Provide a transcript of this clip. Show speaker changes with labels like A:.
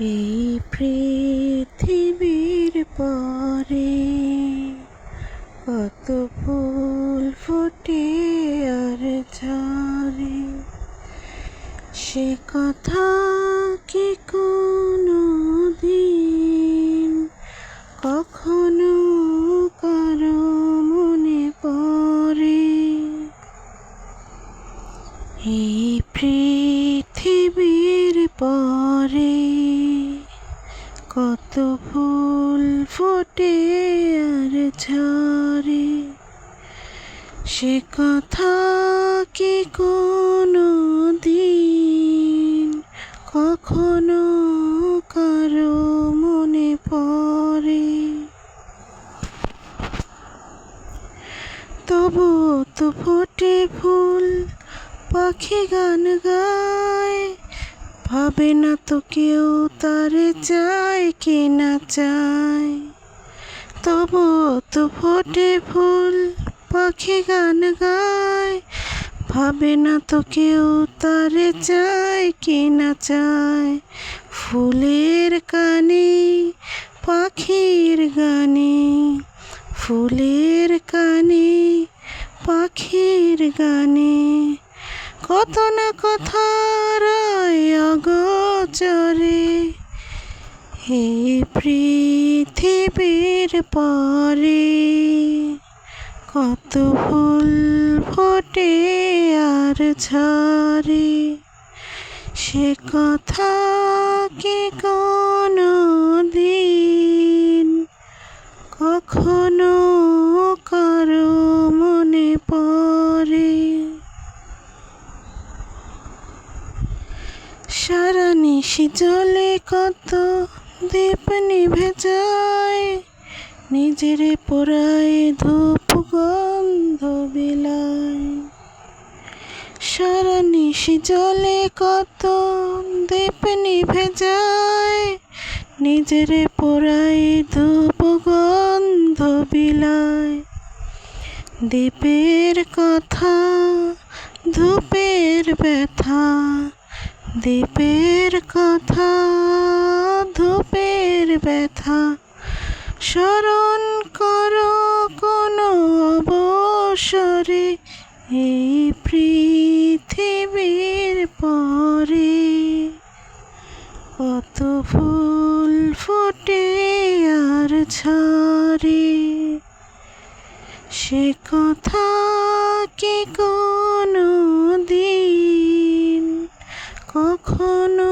A: এই পৃথিবীর পরে কত ফুল ফোটে আর ঝরে, সে কথা কি কোনো দিন কখনো কারো মনে পড়ে? এই পৃথিবীর পরে কত ফুল ফোটে আর ঝরে, সে কথা কি কোনো দিন কখনো কারো মনে পড়ে? তবুও তো ফোটে ফুল, পাখি গান গায়, ভাবে না তো কেউ তারে চায় কি না চায়। তবুও তো ফোটে ফুল, পাখি গান গায়, ভাবে না তো কেউ তারে চায় কি না চায়। ফুলের কানে পাখির গানে, ফুলের কানে পাখির গানে, কত না কথা রয় অগোচরে। এই পৃথিবীর পরে কত ফুল ফোটে আর ঝরে, সে কথা কি কোনো দিন কখনো কারো মনে পড়ে? সারা নিশি জলে কত দীপ নিভে যায়, নিজেরে পোড়ায় ধূপ গন্ধ বিলায়। সারা নিশি জলে কত দীপ নিভে যায়, নিজেরে পোড়ায় ধূপ গন্ধ বিলায়। দীপের কথা ধূপের ব্যথা, দীপের কথা ধূপের ব্যথা, স্মরণ করো কোনো অবসরে। এই পৃথিবীর পরে কত ফুল ফোটে আর ঝরে, সে কথা কি কোনো দিন কখনো